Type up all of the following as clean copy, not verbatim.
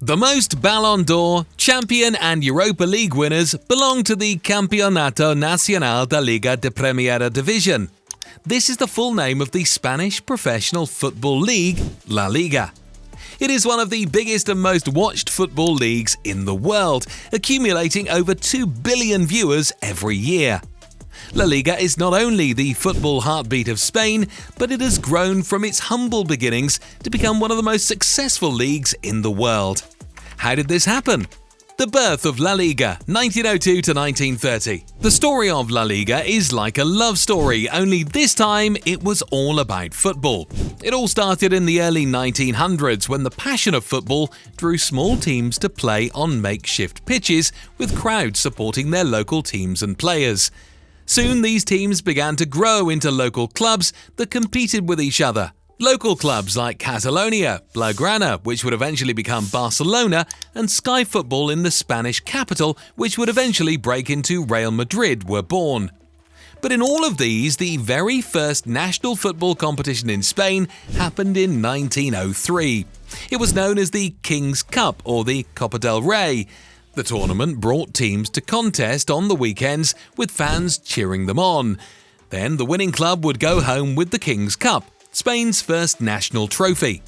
The most Ballon d'Or, Champion and Europa League winners belong to the Campeonato Nacional da Liga de Primera División. This is the full name of the Spanish professional football league, La Liga. It is one of the biggest and most watched football leagues in the world, accumulating over 2 billion viewers every year. La Liga is not only the football heartbeat of Spain, but it has grown from its humble beginnings to become one of the most successful leagues in the world. How did this happen? The birth of La Liga, 1902 to 1930. The story of La Liga is like a love story, only this time it was all about football. It all started in the early 1900s when the passion of football drew small teams to play on makeshift pitches with crowds supporting their local teams and players. Soon these teams began to grow into local clubs that competed with each other. Local clubs like Catalonia, Blaugrana, which would eventually become Barcelona, and Sky Football in the Spanish capital, which would eventually break into Real Madrid, were born. But in all of these, the very first national football competition in Spain happened in 1903. It was known as the King's Cup or the Copa del Rey. The tournament brought teams to contest on the weekends with fans cheering them on. Then the winning club would go home with the King's Cup, Spain's first national trophy.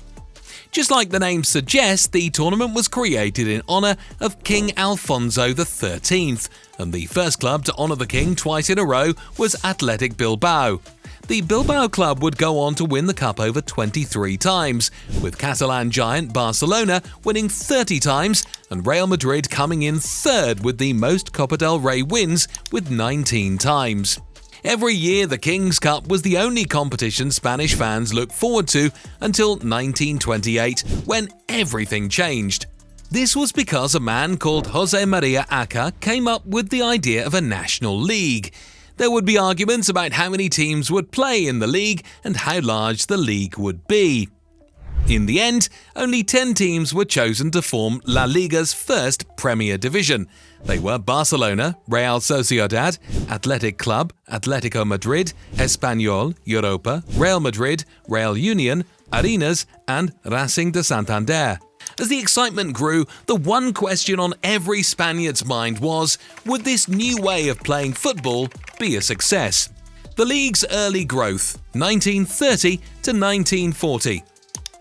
Just like the name suggests, the tournament was created in honour of King Alfonso XIII, and the first club to honour the king twice in a row was Athletic Bilbao. The Bilbao club would go on to win the cup over 23 times, with Catalan giant Barcelona winning 30 times and Real Madrid coming in third with the most Copa del Rey wins with 19 times. Every year, the King's Cup was the only competition Spanish fans looked forward to until 1928, when everything changed. This was because a man called José María Acha came up with the idea of a national league. There would be arguments about how many teams would play in the league and how large the league would be. In the end, only 10 teams were chosen to form La Liga's first Premier Division. They were Barcelona, Real Sociedad, Athletic Club, Atlético Madrid, Español, Europa, Real Madrid, Real Union, Arenas, and Racing de Santander. As the excitement grew, the one question on every Spaniard's mind was, would this new way of playing football be a success? The league's early growth, 1930 to 1940.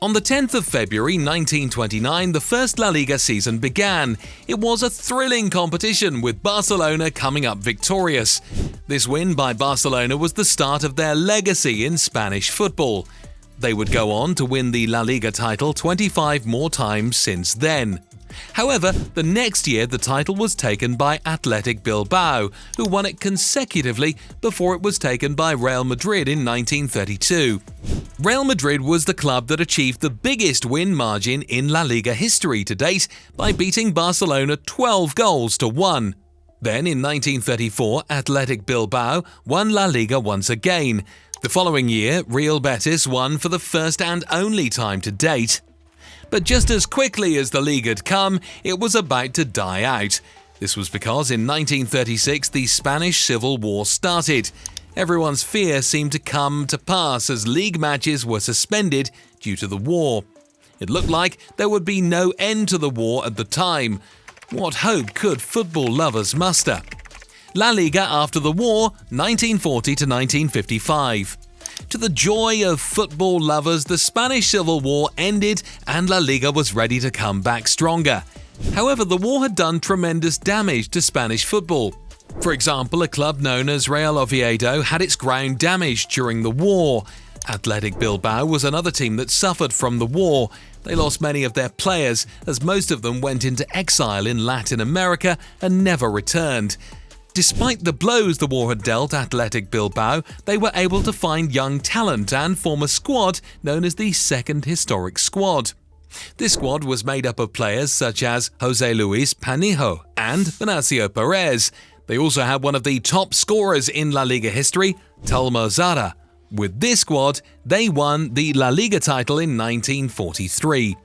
On the 10th of February 1929, the first La Liga season began. It was a thrilling competition, with Barcelona coming up victorious. This win by Barcelona was the start of their legacy in Spanish football. They would go on to win the La Liga title 25 more times since then. However, the next year the title was taken by Athletic Bilbao, who won it consecutively before it was taken by Real Madrid in 1932. Real Madrid was the club that achieved the biggest win margin in La Liga history to date by beating Barcelona 12 goals to 1. Then in 1934, Athletic Bilbao won La Liga once again. The following year, Real Betis won for the first and only time to date. But just as quickly as the league had come, it was about to die out. This was because in 1936 the Spanish Civil War started. Everyone's fear seemed to come to pass as league matches were suspended due to the war. It looked like there would be no end to the war at the time. What hope could football lovers muster? La Liga after the war, 1940 to 1955. To the joy of football lovers, the Spanish Civil War ended and La Liga was ready to come back stronger. However, the war had done tremendous damage to Spanish football. For example, a club known as Real Oviedo had its ground damaged during the war. Athletic Bilbao was another team that suffered from the war. They lost many of their players, as most of them went into exile in Latin America and never returned. Despite the blows the war had dealt Athletic Bilbao, they were able to find young talent and form a squad known as the Second Historic Squad. This squad was made up of players such as José Luis Panijo and Venancio Perez. They also had one of the top scorers in La Liga history, Telmo Zarra. With this squad, they won the La Liga title in 1943.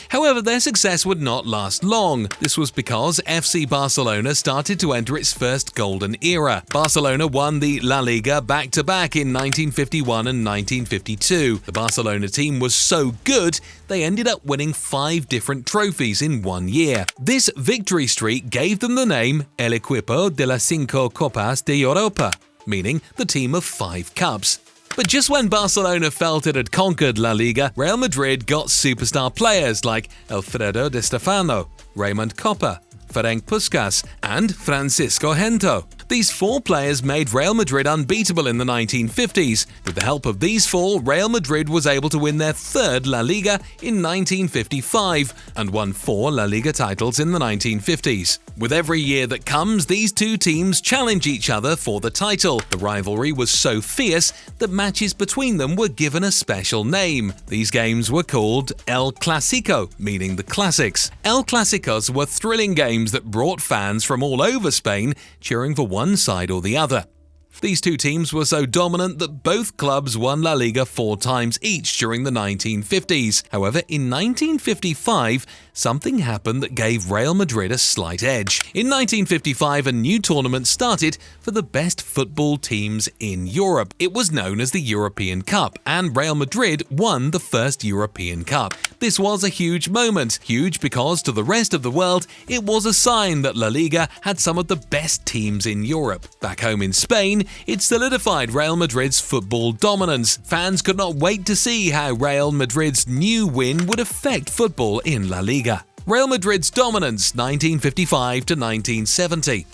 However, their success would not last long. This was because FC Barcelona started to enter its first golden era. Barcelona won the La Liga back-to-back in 1951 and 1952. The Barcelona team was so good, they ended up winning 5 different trophies in 1 year. This victory streak gave them the name El Equipo de las Cinco Copas de Europa, meaning the team of 5 cups. But just when Barcelona felt it had conquered La Liga, Real Madrid got superstar players like Alfredo Di Stefano, Raymond Kopa, Ferenc Puskas, and Francisco Gento. These 4 players made Real Madrid unbeatable in the 1950s. With the help of these 4, Real Madrid was able to win their 3rd La Liga in 1955 and won 4 La Liga titles in the 1950s. With every year that comes, these 2 teams challenge each other for the title. The rivalry was so fierce that matches between them were given a special name. These games were called El Clásico, meaning the classics. El Clásicos were thrilling games that brought fans from all over Spain cheering for one side or the other. These 2 teams were so dominant that both clubs won La Liga 4 times each during the 1950s. However, in 1955, something happened that gave Real Madrid a slight edge. In 1955, a new tournament started for the best football teams in Europe. It was known as the European Cup, and Real Madrid won the first European Cup. This was a huge moment, huge because to the rest of the world, it was a sign that La Liga had some of the best teams in Europe. Back home in Spain, it solidified Real Madrid's football dominance. Fans could not wait to see how Real Madrid's new win would affect football in La Liga. Real Madrid's dominance, 1955 to 1970.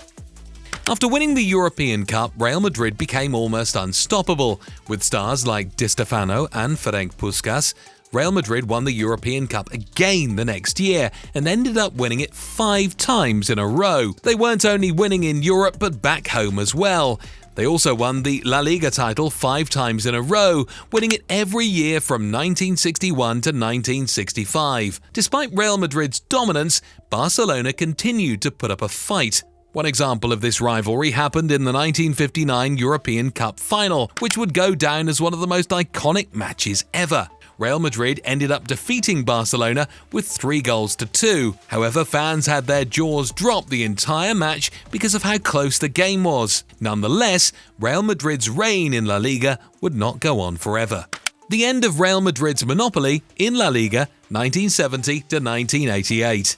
After winning the European Cup, Real Madrid became almost unstoppable. With stars like Di Stefano and Ferenc Puskas, Real Madrid won the European Cup again the next year and ended up winning it 5 times in a row. They weren't only winning in Europe but back home as well. They also won the La Liga title 5 times in a row, winning it every year from 1961 to 1965. Despite Real Madrid's dominance, Barcelona continued to put up a fight. One example of this rivalry happened in the 1959 European Cup final, which would go down as one of the most iconic matches ever. Real Madrid ended up defeating Barcelona with 3-2. However, fans had their jaws drop the entire match because of how close the game was. Nonetheless, Real Madrid's reign in La Liga would not go on forever. The end of Real Madrid's monopoly in La Liga, 1970 to 1988.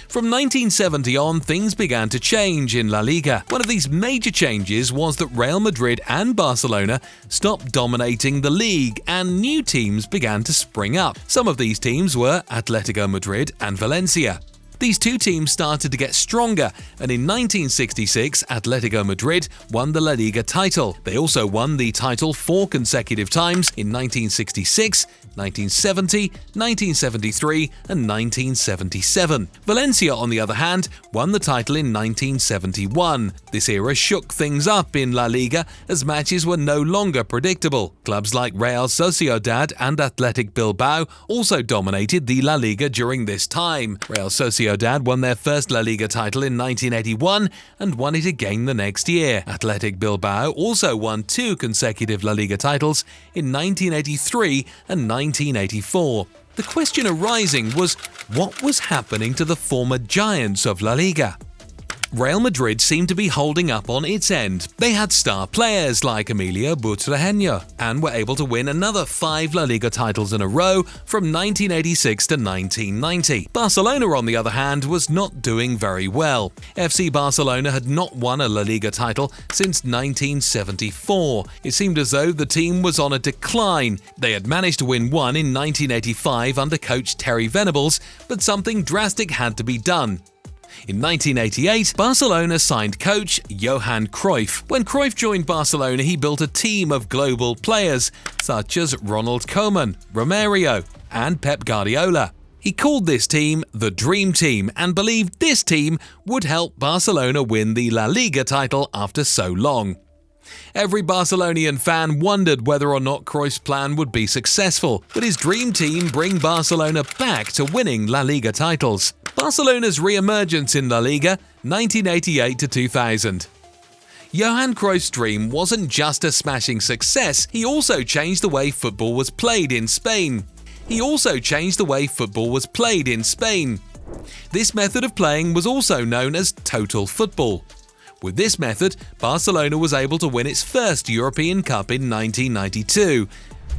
From 1970 on, things began to change in La Liga. One of these major changes was that Real Madrid and Barcelona stopped dominating the league and new teams began to spring up. Some of these teams were Atletico Madrid and Valencia. These 2 teams started to get stronger, and in 1966, Atletico Madrid won the La Liga title. They also won the title 4 consecutive times in 1966, 1970, 1973, and 1977. Valencia, on the other hand, won the title in 1971. This era shook things up in La Liga as matches were no longer predictable. Clubs like Real Sociedad and Athletic Bilbao also dominated the La Liga during this time. Real Sociedad won their first La Liga title in 1981 and won it again the next year. Athletic Bilbao also won 2 consecutive La Liga titles in 1983 and 1984. The question arising was, what was happening to the former giants of La Liga? Real Madrid seemed to be holding up on its end. They had star players like Emilio Butragueño and were able to win another 5 La Liga titles in a row from 1986 to 1990. Barcelona, on the other hand, was not doing very well. FC Barcelona had not won a La Liga title since 1974. It seemed as though the team was on a decline. They had managed to win one in 1985 under coach Terry Venables, but something drastic had to be done. In 1988, Barcelona signed coach Johan Cruyff. When Cruyff joined Barcelona, he built a team of global players such as Ronald Koeman, Romario, and Pep Guardiola. He called this team the Dream Team and believed this team would help Barcelona win the La Liga title after so long. Every Barcelonian fan wondered whether or not Cruyff's plan would be successful. Would his dream team bring Barcelona back to winning La Liga titles? Barcelona's re-emergence in La Liga, 1988 to 2000. Johan Cruyff's dream wasn't just a smashing success, he also changed the way football was played in Spain. He also changed the way football was played in Spain. This method of playing was also known as total football. With this method, Barcelona was able to win its first European Cup in 1992.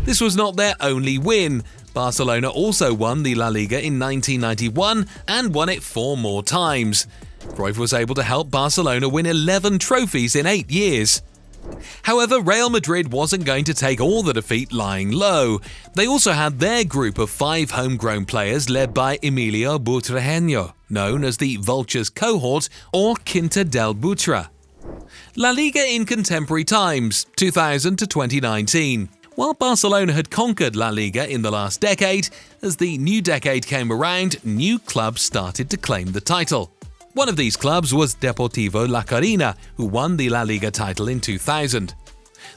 This was not their only win. Barcelona also won the La Liga in 1991 and won it 4 more times. Cruyff was able to help Barcelona win 11 trophies in 8 years. However, Real Madrid wasn't going to take all the defeat lying low. They also had their group of 5 homegrown players led by Emilio Butragueño, known as the Vultures cohort or Quinta del Butra. La Liga in contemporary times, 2000 to 2019. While Barcelona had conquered La Liga in the last decade, as the new decade came around, new clubs started to claim the title. One of these clubs was Deportivo La Coruña, who won the La Liga title in 2000.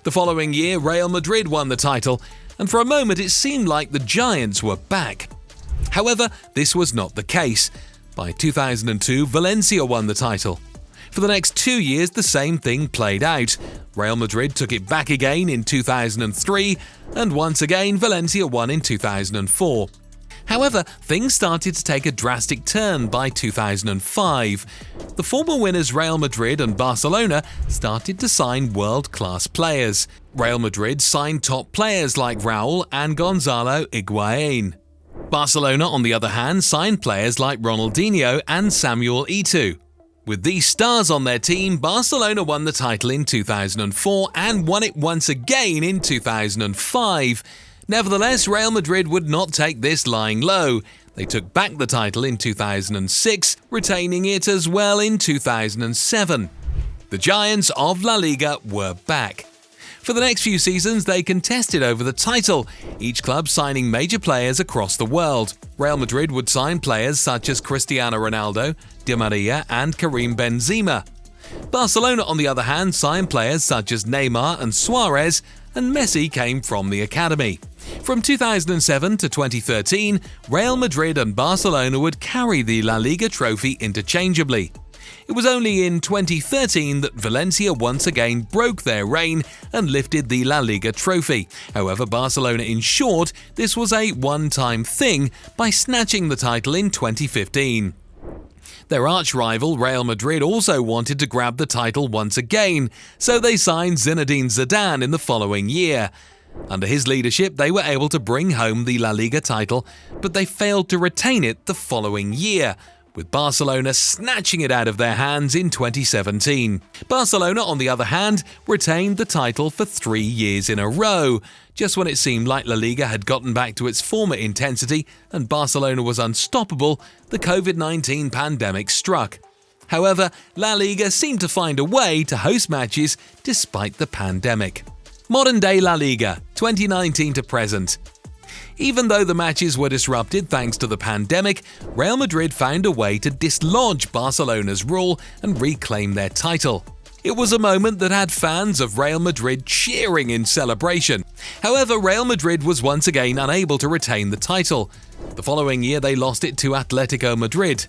The following year, Real Madrid won the title, and for a moment it seemed like the Giants were back. However, this was not the case. By 2002, Valencia won the title. For the next 2 years, the same thing played out. Real Madrid took it back again in 2003, and once again Valencia won in 2004. However, things started to take a drastic turn by 2005. The former winners Real Madrid and Barcelona started to sign world-class players. Real Madrid signed top players like Raúl and Gonzalo Higuaín. Barcelona, on the other hand, signed players like Ronaldinho and Samuel Eto'o. With these stars on their team, Barcelona won the title in 2004 and won it once again in 2005. Nevertheless, Real Madrid would not take this lying low. They took back the title in 2006, retaining it as well in 2007. The Giants of La Liga were back. For the next few seasons, they contested over the title, each club signing major players across the world. Real Madrid would sign players such as Cristiano Ronaldo, Di Maria and Karim Benzema. Barcelona, on the other hand, signed players such as Neymar and Suarez, and Messi came from the academy. From 2007 to 2013, Real Madrid and Barcelona would carry the La Liga trophy interchangeably. It was only in 2013 that Valencia once again broke their reign and lifted the La Liga trophy. However, Barcelona ensured this was a one-time thing by snatching the title in 2015. Their arch-rival Real Madrid also wanted to grab the title once again, so they signed Zinedine Zidane in the following year. Under his leadership, they were able to bring home the La Liga title, but they failed to retain it the following year, with Barcelona snatching it out of their hands in 2017. Barcelona, on the other hand, retained the title for 3 years in a row. Just when it seemed like La Liga had gotten back to its former intensity and Barcelona was unstoppable, the COVID-19 pandemic struck. However, La Liga seemed to find a way to host matches despite the pandemic. Modern-day La Liga, 2019 to present. Even though the matches were disrupted thanks to the pandemic, Real Madrid found a way to dislodge Barcelona's rule and reclaim their title. It was a moment that had fans of Real Madrid cheering in celebration. However, Real Madrid was once again unable to retain the title. The following year they lost it to Atletico Madrid.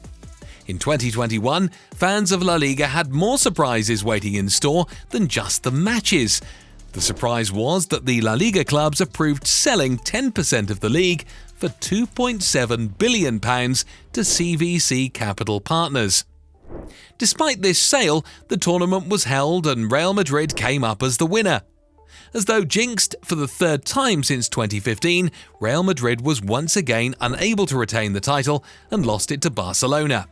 In 2021, fans of La Liga had more surprises waiting in store than just the matches. The surprise was that the La Liga clubs approved selling 10% of the league for £2.7 billion to CVC Capital Partners. Despite this sale, the tournament was held and Real Madrid came up as the winner. As though jinxed for the 3rd time since 2015, Real Madrid was once again unable to retain the title and lost it to Barcelona.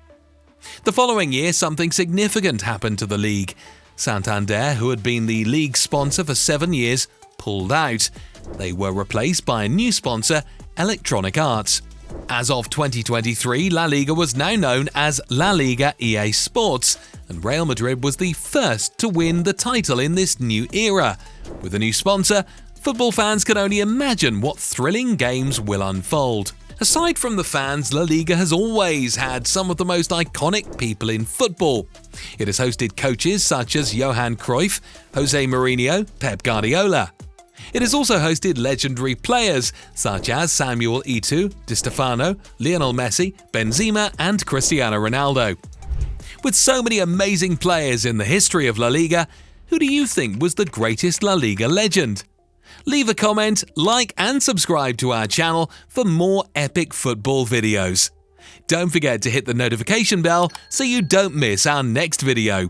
The following year, something significant happened to the league. Santander, who had been the league sponsor for 7 years, pulled out. They were replaced by a new sponsor, Electronic Arts. As of 2023, La Liga was now known as La Liga EA Sports, and Real Madrid was the first to win the title in this new era. With a new sponsor, football fans can only imagine what thrilling games will unfold. Aside from the fans, La Liga has always had some of the most iconic people in football. It has hosted coaches such as Johan Cruyff, Jose Mourinho, Pep Guardiola. It has also hosted legendary players such as Samuel Eto'o, Di Stefano, Lionel Messi, Benzema and Cristiano Ronaldo. With so many amazing players in the history of La Liga, who do you think was the greatest La Liga legend? Leave a comment, like and subscribe to our channel for more epic football videos. Don't forget to hit the notification bell so you don't miss our next video.